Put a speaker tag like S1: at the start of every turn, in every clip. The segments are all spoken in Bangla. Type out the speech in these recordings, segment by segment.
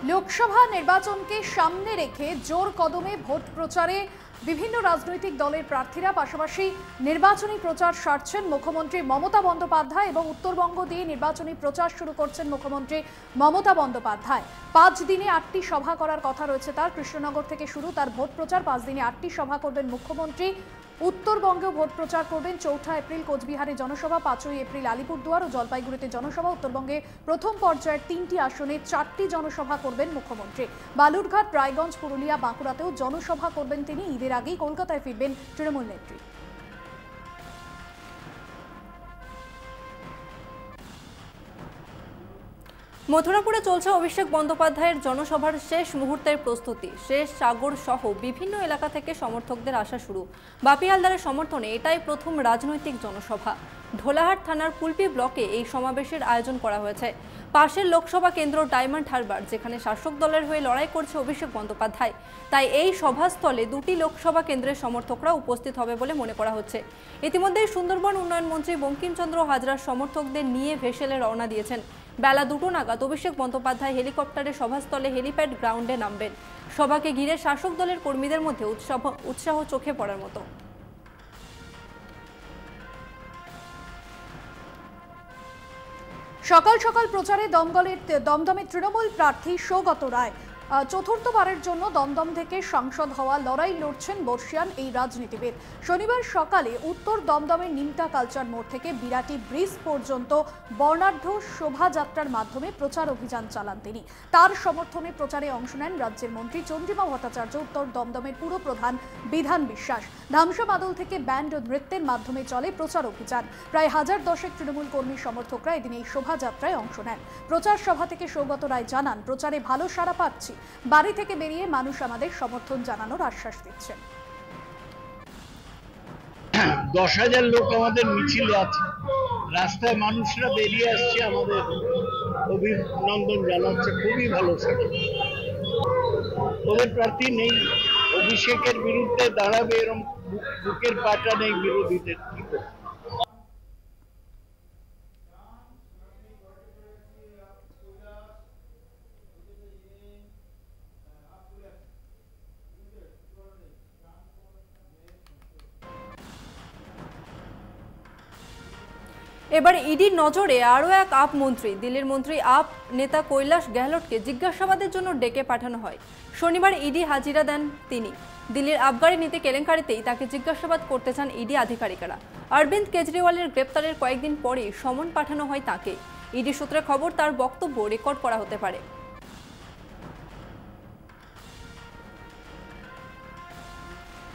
S1: লোকসভা নির্বাচনকে সামনে রেখে জোর কদমে ভোট প্রচারে বিভিন্ন রাজনৈতিক দলের প্রার্থীরা, পাশাপাশি নির্বাচনী প্রচার সারছেন মুখ্যমন্ত্রী মমতা বন্দ্যোপাধ্যায় এবং উত্তরবঙ্গ দিয়ে নির্বাচনী প্রচার শুরু করছেন মুখ্যমন্ত্রী মমতা বন্দ্যোপাধ্যায়। 5 দিনে 8টি সভা করার কথা রয়েছে তার। কৃষ্ণনগর থেকে শুরু তার ভোট প্রচার। 5 দিনে 8টি সভা করবেন মুখ্যমন্ত্রী। উত্তরবঙ্গেও ভোট প্রচার করবেন। 4 এপ্রিল কোচবিহারে জনসভা, 5 এপ্রিল আলিপুরদুয়ার ও জলপাইগুড়িতে জনসভা। উত্তরবঙ্গে প্রথম পর্যায়ের 3টি আসনে 4টি জনসভা করবেন মুখ্যমন্ত্রী। বালুরঘাট, রায়গঞ্জ, পুরুলিয়া, বাঁকুড়াতেও জনসভা করবেন তিনি। ঈদের আগেই কলকাতায় ফিরবেন তৃণমূল নেত্রী।
S2: মথুরাপুরে চলছে অভিষেক বন্দ্যোপাধ্যায়ের জনসভার শেষ মুহূর্তের প্রস্তুতি। শেষ সাগর সহ বিভিন্ন এলাকা থেকে সমর্থকদের আসা শুরু। বাপি হালদারের সমর্থনে এটাই প্রথম রাজনৈতিক জনসভা। ঢোলাহাট থানার কুলপি ব্লকে এই সমাবেশের আয়োজন করা হয়েছে। পাশের লোকসভা কেন্দ্র ডায়মন্ড হারবার, যেখানে শাসক দলের হয়ে লড়াই করছে অভিষেক বন্দ্যোপাধ্যায়। তাই এই সভাস্থলে 2টি লোকসভা কেন্দ্রের সমর্থকরা উপস্থিত হবে বলে মনে করা হচ্ছে। ইতিমধ্যেই সুন্দরবন উন্নয়ন মন্ত্রী বঙ্কিমচন্দ্র হাজরার সমর্থকদের নিয়ে ভেসেলে রওনা দিয়েছেন। বেলা 2টো নাগাদ অভিষেক বন্দ্যোপাধ্যায় হেলিকপ্টারে সভাস্থলে হেলিপ্যাড গ্রাউন্ডে নামবেন। সভাকে ঘিরে শাসক দলের কর্মীদের মধ্যে উৎসাহ চোখে পড়ার মতো।
S1: সকাল সকাল প্রচারে দমদমের তৃণমূল প্রার্থী সৌগত রায়। চতুর্থবারের জন্য দমদম থেকে সাংসদ হওয়া লড়াই লড়ছেন বর্ষিয়ান এই রাজনীতিবিদ। শনিবার সকালে উত্তর দমদমের নিমতা কালচার মোড় থেকে বিরাটি ব্রিজ পর্যন্ত বর্ণাঢ্য শোভাযাত্রার মাধ্যমে প্রচার অভিযান চালান তিনি। তার সমর্থনে প্রচারে অংশ নেন রাজ্যের মন্ত্রী চন্দ্রিমা ভট্টাচার্য, উত্তর দমদমের পুর প্রধান বিধান বিশ্বাস। ধামসা মাদল থেকে ব্যান্ড ও নৃত্যের মাধ্যমে চলে প্রচার অভিযান। প্রায় 1010 তৃণমূল কর্মী সমর্থকরা এদিন এই শোভাযাত্রায় অংশ নেন। প্রচার সভা থেকে সৌগত রায় জানান, প্রচারে ভালো সাড়া পাচ্ছি। বাড়ি থেকে বেরিয়ে মানুষ আমাদের সমর্থন জানানোর আশ্বাস দিচ্ছেন।
S3: 10,000 লোক আমাদের মিছিলে আছে, রাস্তায় মানুষরা বেরিয়ে আসছে, আমাদের অভিনন্দন জানাচ্ছে। খুবই ভালো সাড়া। ওদের প্রার্থী নেই, অভিষেকের বিরুদ্ধে দাঁড়াবে এরকম বুকের পাটা নেই বিরোধীদের।
S2: এবার ইডির নজরে আরও এক আপ মন্ত্রী। দিল্লির মন্ত্রী আপ নেতা কৈলাশ গেহলটকে জিজ্ঞাসাবাদের জন্য ডেকে পাঠানো হয়। শনিবার ইডি হাজিরা দেন তিনি। দিল্লির আবগারি নীতি কেলেঙ্কারিতেই তাকে জিজ্ঞাসাবাদ করতে চান ইডি আধিকারিকেরা। অরবিন্দ কেজরিওয়ালের গ্রেপ্তারের কয়েকদিন পরেই সমন পাঠানো হয় তাকে। ইডি সূত্রে খবর, তার বক্তব্য রেকর্ড করা হতে পারে।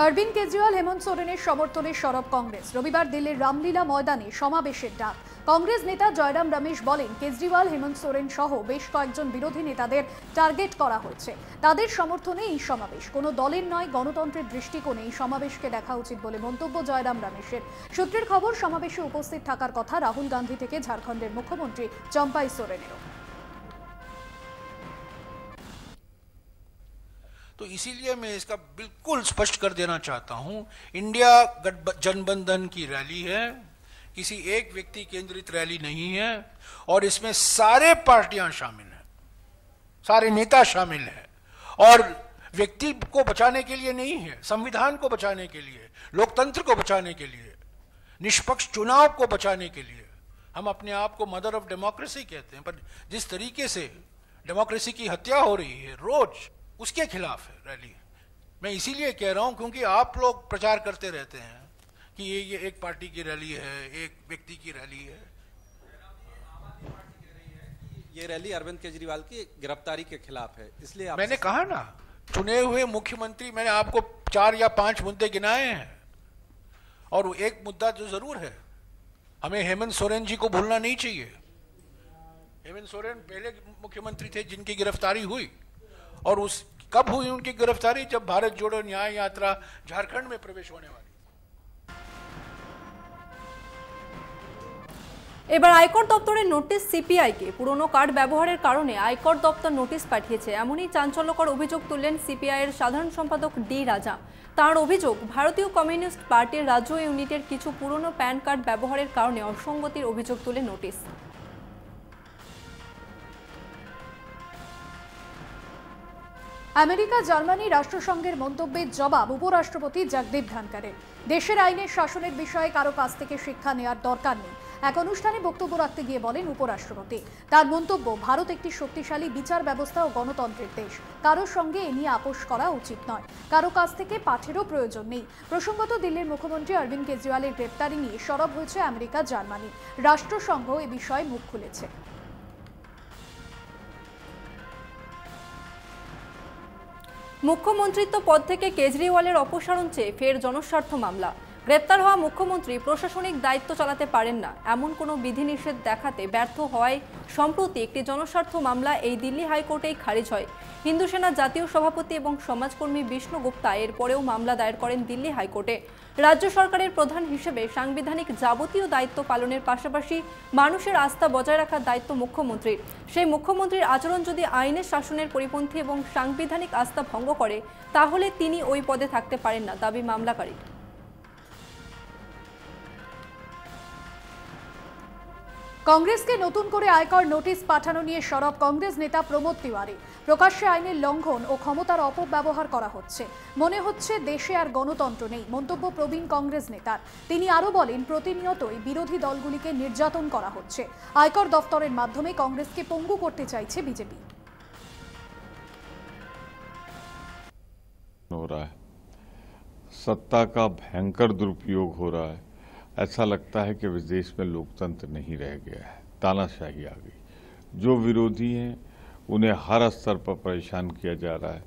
S1: অরবিন্দ কেজরিওয়াল, হেমন্ত সোরেনের সমর্থনে সরব কংগ্রেস। রবিবার দিল্লির রামলীলা ময়দানে সমাবেশের ডাক। কংগ্রেস নেতা জয়রাম রমেশ বলেন, কেজরিওয়াল, হেমন্ত সোরেন সহ বেশ কয়েকজন বিরোধী নেতাদের টার্গেট করা হয়েছে। তাদের সমর্থনে এই সমাবেশ কোনো দলের নয়, গণতন্ত্রের দৃষ্টিকোণে এই সমাবেশকে দেখা উচিত বলে মন্তব্য জয়রাম রমেশের। সূত্রের খবর, সমাবেশে উপস্থিত থাকার কথা রাহুল গান্ধী থেকে ঝাড়খণ্ডের মুখ্যমন্ত্রী চম্পাই সোরেনেরও।
S4: तो इसीलिए मैं इसका बिल्कुल स्पष्ट कर देना चाहता हूं, इंडिया गठबंधन की रैली है, किसी एक व्यक्ति केंद्रित रैली नहीं है, और इसमें सारे पार्टियां शामिल हैं, सारे नेता शामिल हैं, और व्यक्ति को बचाने के लिए नहीं है, संविधान को बचाने के लिए, लोकतंत्र को बचाने के लिए, निष्पक्ष चुनाव को बचाने के लिए। हम अपने आप को मदर ऑफ डेमोक्रेसी कहते हैं, पर जिस तरीके से डेमोक्रेसी की हत्या हो रही है रोज, उसके खिलाफ है रैली। मैं इसीलिए कह रहा हूं क्योंकि आप लोग प्रचार करते रहते हैं कि ये एक पार्टी की रैली है, एक व्यक्ति की रैली है।
S5: ये रैली अरविंद केजरीवाल की गिरफ्तारी के खिलाफ है, इसलिए
S4: मैंने कहा ना, चुने हुए मुख्यमंत्री, मैंने आपको 4 या 5 मुद्दे गिनाए हैं, और एक मुद्दा जो जरूर है, हमें हेमंत सोरेन जी को भूलना नहीं चाहिए। हेमंत सोरेन पहले मुख्यमंत्री थे जिनकी गिरफ्तारी हुई, और उस कब हुई उनकी गिरफ्तारी? जब भारत जोड़ो न्याय यात्रा झारखंड में प्रवेश होने वाली।
S2: এবার আয়কর দপ্তরের নোটিশ সিপিআইকে। পুরনো কার্ড ব্যবহারের কারণে আয়কর দপ্তর নোটিশ পাঠিয়েছে, এমনই চাঞ্চল্যকর অভিযোগ তুললেন সিপিআইয়ের সাধারণ সম্পাদক ডি রাজা। তাঁর অভিযোগ, ভারতীয় কমিউনিস্ট পার্টির রাজ্য ইউনিটের কিছু পুরনো প্যান কার্ড ব্যবহারের কারণে অসঙ্গতির অভিযোগ তুলে নোটিশ।
S1: আমেরিকা জার্মানি রাষ্ট্রসংঘের মন্তব্যের জবাব উপরাষ্ট্রপতি জগদীপ ধনখড়ের। দেশের আইনের শাসনের বিষয়ে কারো কাছ থেকে শিক্ষা নেওয়ার দরকার নেই, এক অনুষ্ঠানে বক্তব্য রাখতে গিয়ে বলেন উপরাষ্ট্রপতি। তার মন্তব্য, ভারত একটি শক্তিশালী বিচার ব্যবস্থা ও গণতন্ত্রের দেশ, কারোর সঙ্গে এ নিয়ে আপোষ করা উচিত নয়, কারো কাছ থেকে পাঠেরও প্রয়োজন নেই। প্রসঙ্গত, দিল্লির মুখ্যমন্ত্রী অরবিন্দ কেজরিওয়ালের গ্রেপ্তারি নিয়ে সরব হয়েছে আমেরিকা জার্মানি। রাষ্ট্রসংঘ এ বিষয়ে মুখ খুলেছে।
S2: মুখ্যমন্ত্রিত্ব পদ থেকে কেজরিওয়ালের অপসারণ চেয়ে ফের জনস্বার্থ মামলা। গ্রেপ্তার হওয়া মুখ্যমন্ত্রী প্রশাসনিক দায়িত্ব চালাতে পারেন না এমন কোনো বিধিনিষেধ দেখাতে ব্যর্থ হওয়ায় সম্প্রতি একটি জনস্বার্থ মামলা এই দিল্লি হাইকোর্টেই খারিজ হয়। হিন্দু সেনা জাতীয় সভাপতি এবং সমাজকর্মী বিষ্ণু গুপ্তা এরপরেও মামলা দায়ের করেন দিল্লি হাইকোর্টে। রাজ্য সরকারের প্রধান হিসেবে সাংবিধানিক যাবতীয় দায়িত্ব পালনের পাশাপাশি মানুষের আস্থা বজায় রাখার দায়িত্ব মুখ্যমন্ত্রীর। সেই মুখ্যমন্ত্রীর আচরণ যদি আইনের শাসনের পরিপন্থী এবং সাংবিধানিক আস্থা ভঙ্গ করে, তাহলে তিনি ওই পদে থাকতে পারেন না, দাবি মামলাকারীর।
S1: কংগ্রেসকে নতুন করে আয়কর নোটিশ পাঠানো নিয়ে সরব কংগ্রেস নেতা প্রমোদ তিওয়ারি। প্রকাশ্যে আইনের লঙ্ঘন ও ক্ষমতার অপব্যবহার করা হচ্ছে, মনে হচ্ছে দেশে আর গণতন্ত্র নেই, মন্তব্য প্রবীণ কংগ্রেস নেতার। তিনি আরও বলেন, প্রতিনিয়তই বিরোধী দলগুলিকে নির্যাতন করা হচ্ছে। আয়কর দফতরের মাধ্যমে কংগ্রেসকে পঙ্গু করতে চাইছে বিজেপি।
S6: हो रहा है, सत्ता का भयंकर दुरुपयोग हो रहा है। ऐसा लगता है कि इस देश में लोकतंत्र नहीं रह गया है, तानाशाही आ गई। जो विरोधी हैं उन्हें हर स्तर पर परेशान किया जा रहा है।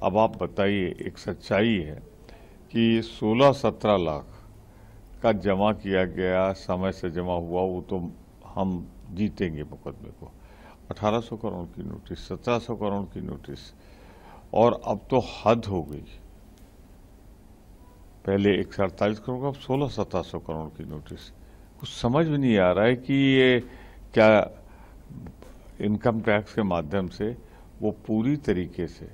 S6: अब आप बताइए, एक सच्चाई है कि 16-17 लाख का जमा किया गया, समय से जमा हुआ, वो तो हम जीतेंगे मुकदमे को। 1800 करोड़ की नोटिस, 1700 करोड़ की नोटिस, और अब तो हद हो गई। पहले 148 करोड़, अब 1600-1700 करोड़ की नोटिस। कुछ समझ में नहीं आ रहा है कि ये क्या इनकम टैक्स के माध्यम से वो पूरी तरीके से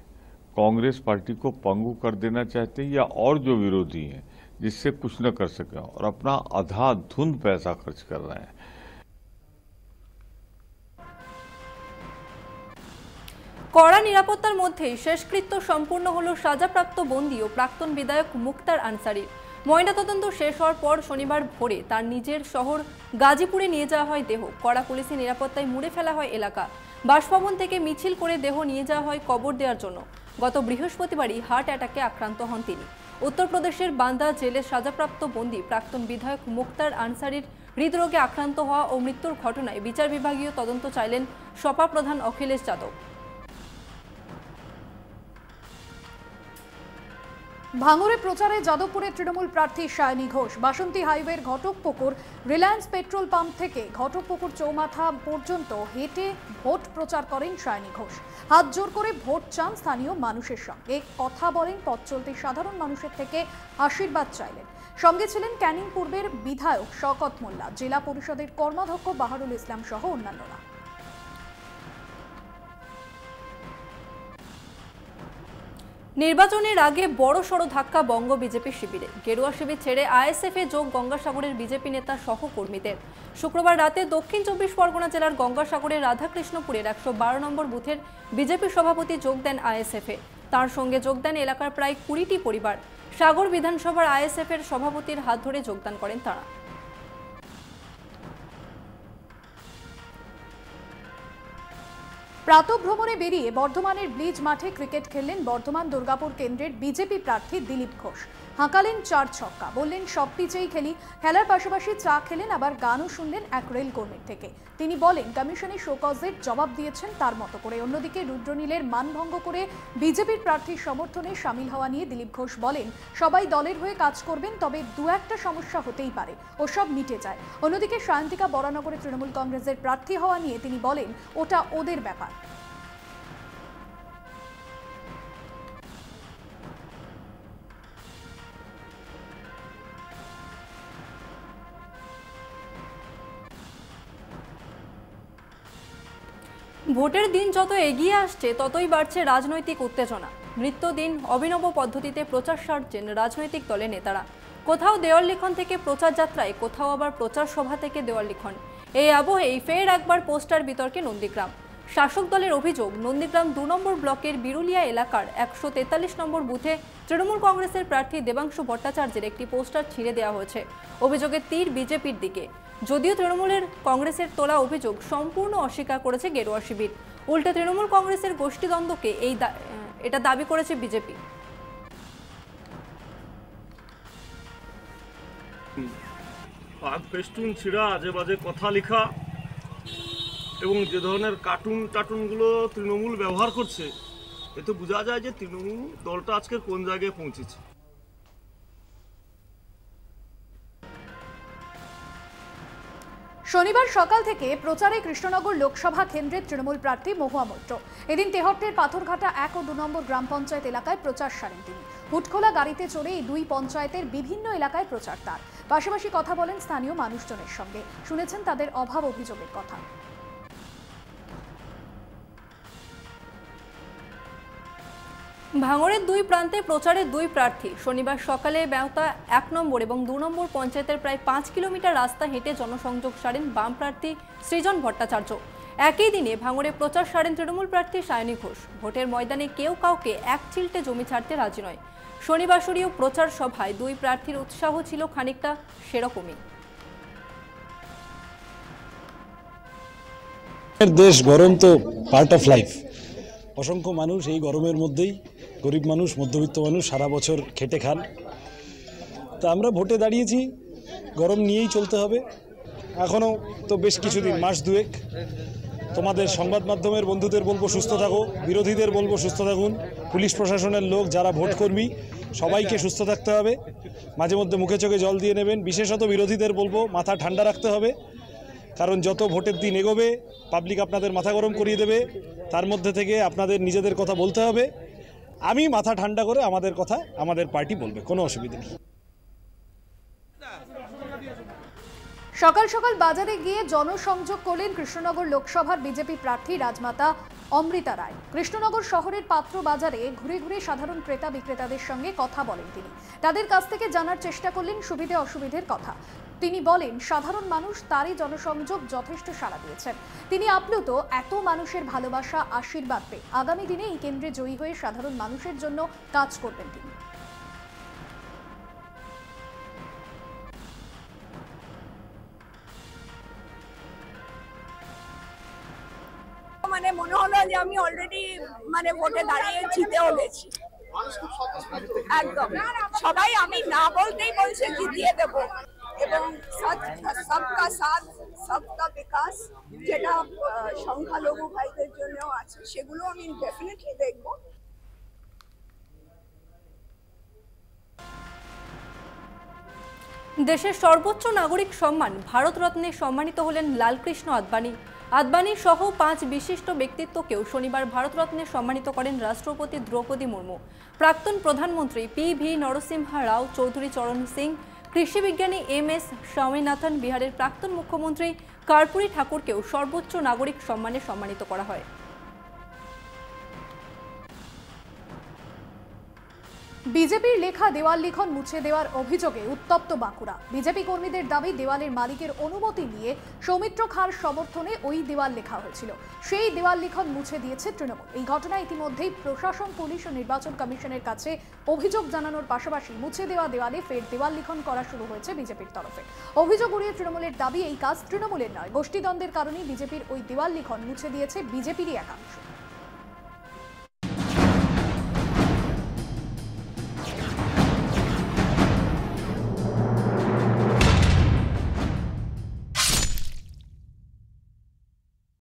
S6: कांग्रेस पार्टी को पंगु कर देना चाहते हैं, या और जो विरोधी हैं जिससे कुछ न कर सके और अपना अंधाधुंध पैसा खर्च कर रहे हैं।
S2: কড়া নিরাপত্তার মধ্যেই শেষকৃত্য সম্পূর্ণ হলো সাজাপ্রাপ্ত বন্দী ও প্রাক্তন বিধায়ক মুক্তার আনসারির। ময়নাতদন্ত শেষ হওয়ার পর শনিবার ভোরে তার নিজের শহর গাজীপুরে নিয়ে যাওয়া হয় দেহ। কড়া পুলিশি নিরাপত্তায় মুড়ে ফেলা হয় এলাকা। বাসভবন থেকে মিছিল করে দেহ নিয়ে যাওয়া হয় কবর দেওয়ার জন্য। গত বৃহস্পতিবারই হার্ট অ্যাটাকে আক্রান্ত হন তিনি। উত্তরপ্রদেশের বান্দা জেলের সাজাপ্রাপ্ত বন্দী প্রাক্তন বিধায়ক মুক্তার আনসারির হৃদরোগে আক্রান্ত হওয়া ও মৃত্যুর ঘটনায় বিচার বিভাগীয় তদন্ত চাইলেন সপা প্রধান অখিলেশ যাদব।
S1: ভাঙড়ে প্রচারে যাদবপুরের তৃণমূল প্রার্থী সায়নী ঘোষ। বাসন্তী হাইওয়ের ঘটকপুকুর রিলায়েন্স পেট্রোল পাম্প থেকে ঘটকপুকুর চৌমাথা পর্যন্ত হেঁটে ভোট প্রচার করেন সায়নী ঘোষ। হাত জোর করে ভোট চান স্থানীয় মানুষের সঙ্গে, কথা বলেন, পথ চলতে সাধারণ মানুষের থেকে আশীর্বাদ চাইলেন। সঙ্গে ছিলেন ক্যানিং পূর্বের বিধায়ক শওকত মোল্লা, জেলা পরিষদের কর্মাধ্যক্ষ বাহারুল ইসলাম সহ অন্যান্যরা।
S2: নির্বাচনের আগে বড়সড় ধাক্কা বঙ্গ বিজেপি শিবিরে। গেরুয়া শিবির ছেড়ে আইএসএফে যোগ গঙ্গাসাগরের বিজেপি নেতা সহকর্মীদের। শুক্রবার রাতে দক্ষিণ 24 পরগনা জেলার গঙ্গাসাগরের রাধাকৃষ্ণপুরের 112 নম্বর বুথের বিজেপি সভাপতি যোগ দেন আইএসএফে। তার সঙ্গে যোগ দেন এলাকার প্রায় 20টি পরিবার। সাগর বিধানসভার আইএসএফের সভাপতির হাত ধরে যোগদান করেন তারা।
S1: প্রাতঃভ্রমণে বেরিয়ে বর্ধমানের ব্লিজ মাঠে ক্রিকেট খেললেন বর্ধমান দুর্গাপুর কেন্দ্রের বিজেপি প্রার্থী দিলীপ ঘোষ। হাঁকালেন 4 ছক্কা, বললেন সব পিচেই খেলি। খেলার পাশাপাশি চা খেলেন, আবার গানও শুনলেন এক রেল কর্মীর থেকে। তিনি বলেন, কমিশনে শোকজের জবাব দিয়েছেন তার মতো করে। অন্যদিকে রুদ্রনীলের মানভঙ্গ করে বিজেপির প্রার্থীর সমর্থনে সামিল হওয়া নিয়ে দিলীপ ঘোষ বলেন, সবাই দলের হয়ে কাজ করবেন, তবে 2-1টা সমস্যা হতেই পারে, ওসব মিটে যায়। অন্যদিকে সায়ন্তিকা বরানগরে তৃণমূল কংগ্রেসের প্রার্থী হওয়া নিয়ে তিনি বলেন, ওটা ওদের ব্যাপার।
S2: ভোটের দিন যত এগিয়ে আসছে ততই বাড়ছে রাজনৈতিক উত্তেজনা। নিত্যদিন অভিনব পদ্ধতিতে প্রচার সারছেন রাজনৈতিক দলের নেতারা। কোথাও দেওয়াল লিখন থেকে প্রচার যাত্রায়, কোথাও আবার প্রচার সভা থেকে দেওয়াল লিখন। এই আবহেই ফের একবার পোস্টার বিতর্কে নন্দীগ্রাম। শাসক দলের অভিযোগ, নন্দীগ্রাম 2 নম্বর ব্লকের বিরুলিয়া এলাকার 143 নম্বর বুথে তৃণমূল কংগ্রেসের প্রার্থী দেবাংশু ভট্টাচার্যের একটি পোস্টার ছিঁড়ে দেওয়া হয়েছে। অভিযোগের তীর বিজেপির দিকে। যদিও তৃণমূলের কংগ্রেসের তোলা অভিযোগ সম্পূর্ণ অস্বীকার করেছে গেরুয়া শিবির। উল্টে তৃণমূল কংগ্রেসের গোষ্ঠীদ্বন্দ্বকে এটা দাবি করেছে বিজেপি।
S7: পাক ফেস্টুন ছিঁড়া, আজে বাজে কথা লেখা এবং যে ধরনের টাটুনগুলো তৃণমূল ব্যবহার করছে, এতে বোঝা যায় যে তৃণমূল দলটা আজকের কোন জায়গায় পৌঁছেছে।
S1: শনিবার সকাল থেকে প্রচারে কৃষ্ণনগর লোকসভা কেন্দ্রের তৃণমূল প্রার্থী মহুয়া মৈত্র। এদিন তেহট্টের পাথরঘাটা 1 ও 2 নম্বর গ্রাম পঞ্চায়েত এলাকায় প্রচার সারেন তিনি। হুটখোলা গাড়িতে চড়ে এই দুই পঞ্চায়েতের বিভিন্ন এলাকায় প্রচার তার। পাশাপাশি কথা বলেন স্থানীয় মানুষজনের সঙ্গে, শুনেছেন তাদের অভাব অভিযোগের কথা।
S2: ভাঙড়ের দুই প্রান্তে প্রচারের দুই প্রার্থী। শনিবার সকালে বেওতা 1 নম্বর এবং 2 নম্বর পঞ্চায়েতের প্রায় 5 কিলোমিটার রাস্তা হেঁটে জনসংযোগ সারেন বাম প্রার্থী সৃজন ভট্টাচার্য। একই দিনে ভাঙড়ে প্রচার সারেন তৃণমূল প্রার্থী সায়নী ঘোষ। ভোটের ময়দানে কেউ কাউকে এক চিলটে জমি ছাড়তে রাজি নয়। শনিবাসরীয় প্রচার সভায় দুই প্রার্থীর উৎসাহ ছিল খানিকটা সেরকমই।
S8: দেশ গরম তো পার্ট অফ লাইফ। অসংখ্য মানুষ এই গরমের মধ্যেই, গরিব মানুষ, মধ্যবিত্ত মানুষ সারা বছর খেটে খান। তা আমরা ভোটে দাঁড়িয়েছি, গরম নিয়েই চলতে হবে। এখনও তো বেশ কিছুদিন, মাস দুয়েক। তোমাদের সংবাদ মাধ্যমের বন্ধুদের বলবো সুস্থ থাকো, বিরোধীদের বলবো সুস্থ থাকুন, পুলিশ প্রশাসনের লোক যারা ভোটকর্মী সবাইকে সুস্থ থাকতে হবে, মাঝে মধ্যে মুখে চোখে জল দিয়ে নেবেন। বিশেষত বিরোধীদের বলবো মাথা ঠান্ডা রাখতে হবে, কারণ যত ভোটের দিন এগোবে পাবলিক আপনাদের মাথা গরম করিয়ে দেবে। তার মধ্যে থেকে আপনাদের নিজেদের কথা বলতে হবে। আমি মাথা ঠান্ডা করে আমাদের কথা আমাদের পার্টি বলবে, কোনো অসুবিধা নেই।
S1: সকাল সকাল বাজারে গিয়ে জনসংযোগ করলেন কৃষ্ণনগর লোকসভার বিজেপি প্রার্থী রাজমাতা অমৃতা রায়। কৃষ্ণনগর শহরের পাত্র বাজারে ঘুরে ঘুরে সাধারণ ক্রেতা বিক্রেতাদের সঙ্গে কথা বলেন তিনি। তাদের কাছ থেকে জানার চেষ্টা করলেন সুবিধে অসুবিধের কথা। তিনি বলেন সাধারণ মানুষ তারই জনসংযোগ যথেষ্ট সাড়া দিয়েছেন। তিনি আপ্লুত এত মানুষের ভালোবাসা, আশীর্বাদ পেয়ে। আগামী দিনে এই কেন্দ্রে জয়ী হয়ে সাধারণ মানুষের জন্য কাজ করবেন তিনি।
S9: মানে মনে হলো যে আমি অলরেডি ভোটে দাঁড়িয়ে জিতেও গেছি। একদম সবাই আমি না বলতেই বলছে জিতিয়ে দেব, এবং সবকা সাথ সবকা বিকাশ যেটা সংখ্যালঘু ভাইদের জন্যও আছে, সেগুলো আমি ডেফিনেটলি দেখবো।
S2: দেশের সর্বোচ্চ নাগরিক সম্মান ভারতরত্নে সম্মানিত হলেন লালকৃষ্ণ আদবানি। আদবানি সহ 5 বিশিষ্ট ব্যক্তিত্বকেও শনিবার ভারতরত্নে সম্মানিত করেন রাষ্ট্রপতি দ্রৌপদী মুর্মু। প্রাক্তন প্রধানমন্ত্রী পি.ভি. নরসিমহা রাও চৌধুরী চরণ সিং, কৃষি বিজ্ঞানী এম.এস. স্বামীনাথন, বিহারের প্রাক্তন মুখ্যমন্ত্রী কর্পূরী ঠাকুরকেও সর্বোচ্চ নাগরিক সম্মানে সম্মানিত করা হয়।
S1: বিজেপির লেখা দেওয়াল লিখন মুছে দেওয়ার অভিযোগে উত্তপ্ত বাঁকুড়া। বিজেপি কর্মীদের দাবি দেওয়ালের মালিকের অনুমতি নিয়ে সৌমিত্র খাঁর সমর্থনে ওই দেওয়াল লেখা হয়েছিল, সেই দেওয়াল লিখন মুছে দিয়েছে তৃণমূল। এই ঘটনায় ইতিমধ্যেই প্রশাসন, পুলিশ ও নির্বাচন কমিশনের কাছে অভিযোগ জানানোর পাশাপাশি মুছে দেওয়া দেওয়ালে ফের দেওয়াল লিখন করা শুরু হয়েছে বিজেপির তরফে। অভিযোগ উড়িয়ে তৃণমূলের দাবি এই কাজ তৃণমূলের নয়, গোষ্ঠীদ্বন্দ্বের কারণেই বিজেপির ওই দেওয়াল লিখন মুছে দিয়েছে বিজেপিরই একাংশ।